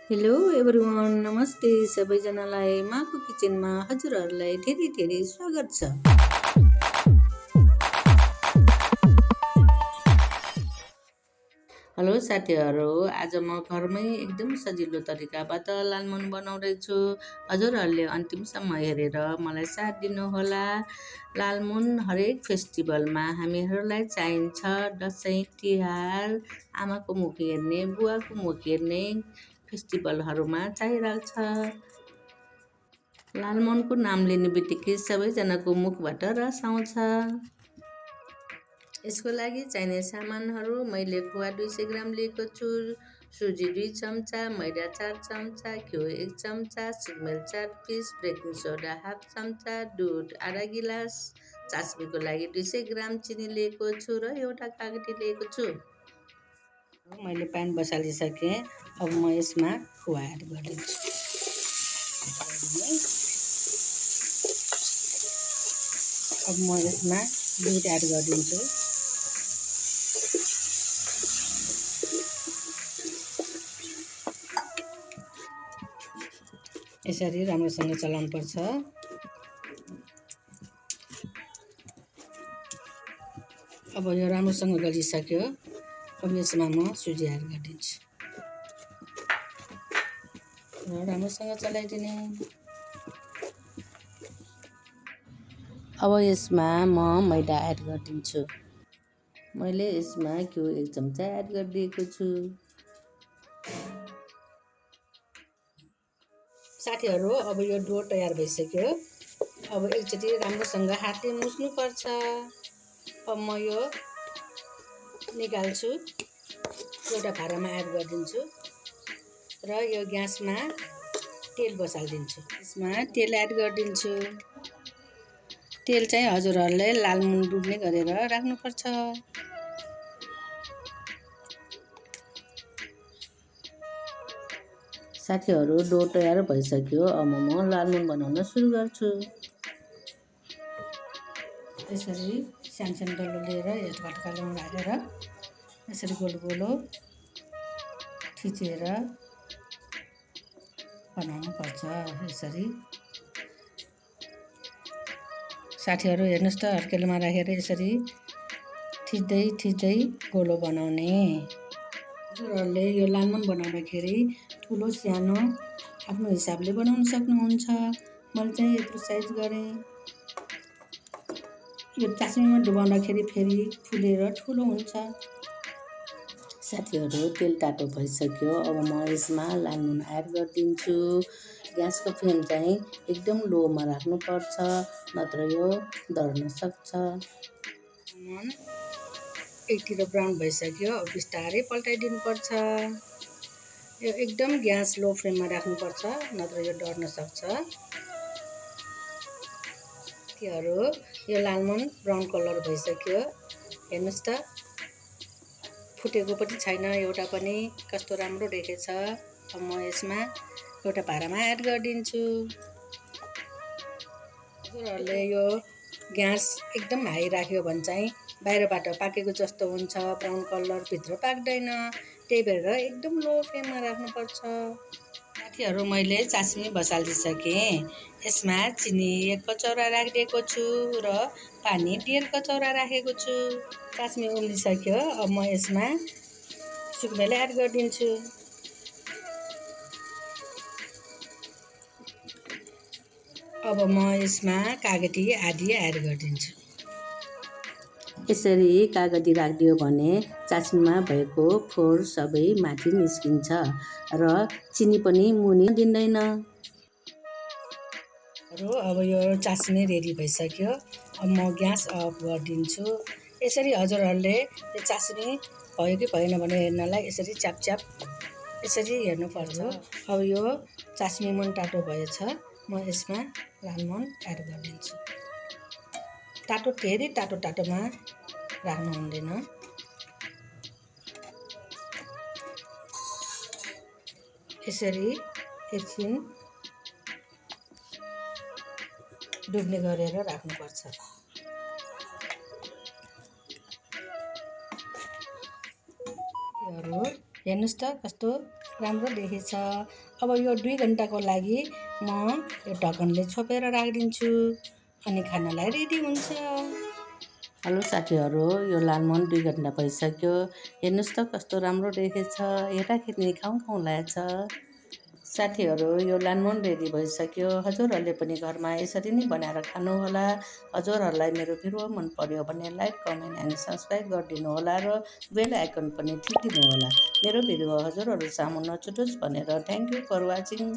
Hello everyone, नमस्ते सबैजनालाई। माको किचनमा हजुरहरूलाई धेरै धेरै स्वागत छ। हेलो साथीहरू, आज म घरमै एकदम सजिलो तरिकाबाट लालमोहन बनाउँदैछु। हजुरहरूले अन्तिमसम्म हेरेर मलाई साथ दिनुहोला। लालमोहन हरेक फेस्टिभलमा हामीहरूलाई चाहिन्छ। दसैँ तिहार, आमाको मुख हेर्ने, बुवाको मुख हेर्ने फेस्टिभलहरूमा चाहिरहेछ। लालमोहनको नाम लिने बित्तिकै सबैजनाको मुखबाट रस आउँछ। यसको लागि चाहिने सामानहरू मैले खोवा 200 ग्राम लिएको छु, सुजी 2 चम्चा, मैदा 4 चम्चा, घिउ 1 चम्चा, सिमल 4 पिस, बेकिङ सोडा 1/2 चम्चा, दुध आधा गिलास, चासनीको लागि 200 ग्राम चिनी लिएको छु र एउटा कागती लिएको छु। मैले प्यान बसालिसकेँ। अब म यसमा खोवा एड गरिदिन्छु। अब म यसमा दुध एड गरिदिन्छु। यसरी राम्रोसँग चलाउनुपर्छ। अब यो राम्रोसँग गलिसक्यो। अब यसमा म सुजी एड गरिदिन्छु र राम्रोसँग चलाइदिने। अब यसमा म मैदा एड गरिदिन्छु। मैले यसमा घिउ 1 चम्चा एड गरिदिएको छु। साथीहरू, अब यो डो तयार भइसक्यो। अब एकचोटि राम्रोसँग हातले मुस्नुपर्छ। अब म यो निकाल्छु, एउटा भाँडामा एड गरिदिन्छु र यो ग्यासमा तेल बसालिदिन्छु। यसमा तेल एड गरिदिन्छु। तेल चाहिँ हजुरहरूले लालमोहन डुब्ने गरेर राख्नुपर्छ। साथीहरू, डो तयार भइसक्यो। अब म लालमोहन बनाउन सुरु गर्छु। यसरी सानो डल्लो लिएर यसबाट कालोमा राखेर यसरी गोलो गोलो थिचेर बनाउनुपर्छ। यसरी साथीहरू हेर्नुहोस् त, हर्केलोमा राखेर यसरी थिच्दै थिच्दै गोलो बनाउने। हजुरहरूले यो लालमोहन बनाउँदाखेरि ठुलो सानो आफ्नो हिसाबले बनाउन सक्नुहुन्छ। मैले चाहिँ यत्रो साइज गरेँ। यो चासनीमा डुबाउँदाखेरि फेरि फुलेर ठुलो हुन्छ। साथीहरू, तेल तातो भइसक्यो। अब म यसमा लालमोहन एड गरिदिन्छु। ग्यासको फ्लेम चाहिँ एकदम लोमा राख्नुपर्छ, नत्र यो डढ्न सक्छ। लालमोहन एकतिर ब्राउन भइसक्यो। अब बिस्तारै पल्टाइदिनुपर्छ। यो एकदम ग्यास लो फ्लेममा राख्नुपर्छ, नत्र यो डढ्न सक्छ। साथीहरू, यो लालमोहन ब्राउन कलर भइसक्यो। हेर्नुहोस् त, फुटेको पनि छैन एउटा पनि, कस्तो राम्रो देखेछ। अब म यसमा एउटा भाँडामा एड गरिदिन्छु। हजुरहरूले यो ग्यास एकदम हाई राख्यो भने चाहिँ बाहिरबाट पाकेको जस्तो हुन्छ, ब्राउन कलर, भित्र पाक्दैन। त्यही भएर एकदम लो फ्लेममा राख्नुपर्छ। साथीहरू, मैले चासनी बसालिसकेँ। यसमा चिनी 1 कचौरा राखिदिएको छु र पानी 1.5 कचौरा राखेको छु। चासनी उम्लिसक्यो। अब म यसमा सुकमेल एड गरिदिन्छु। अब म यसमा कागती आधी एड गरिदिन्छु। यसरी कागती राखिदियो भने चासनीमा भएको फोहोर सबै माथि निस्किन्छ र चिनी पनि मुनि दिँदैन। अब यो चासनी रेडी भइसक्यो। अब म ग्यास अफ गरिदिन्छु। यसरी हजुरहरूले यो चासनी भयो कि भएन भनेर हेर्नलाई यसरी च्याप यसरी हेर्नुपर्छ। अब यो चासनी मन तातो भएछ। म यसमा लालमोहन एड गरिदिन्छु। धेरै तातोमा राख्नु हुँदैन। यसरी एकछिन डुब्ने गरेर राख्नुपर्छ। हेर्नुहोस् त कस्तो राम्रो देखेछ। अब यो 2 घन्टाको लागि म यो ढक्कनले छोपेर राखिदिन्छु अनि खानालाई रेडी हुन्छ। हेलो साथीहरू, यो लालमोहन 2 घन्टा भइसक्यो। हेर्नुहोस् त कस्तो राम्रो देखेछ, हेर्दाखेरि खाउँ खाउँ लागेछ। साथीहरू, यो लालमोहन रेडी भइसक्यो। हजुरहरूले पनि घरमा यसरी नै बनाएर खानुहोला। हजुरहरूलाई मेरो भिडियो मन पर्यो भने लाइक, कमेन्ट एन्ड सब्सक्राइब गरिदिनु होला र बेल आइकन पनि थिचिदिनु होला। मेरो भिडियो हजुरहरू सामु नछुटोस् भनेर। Thank you for watching.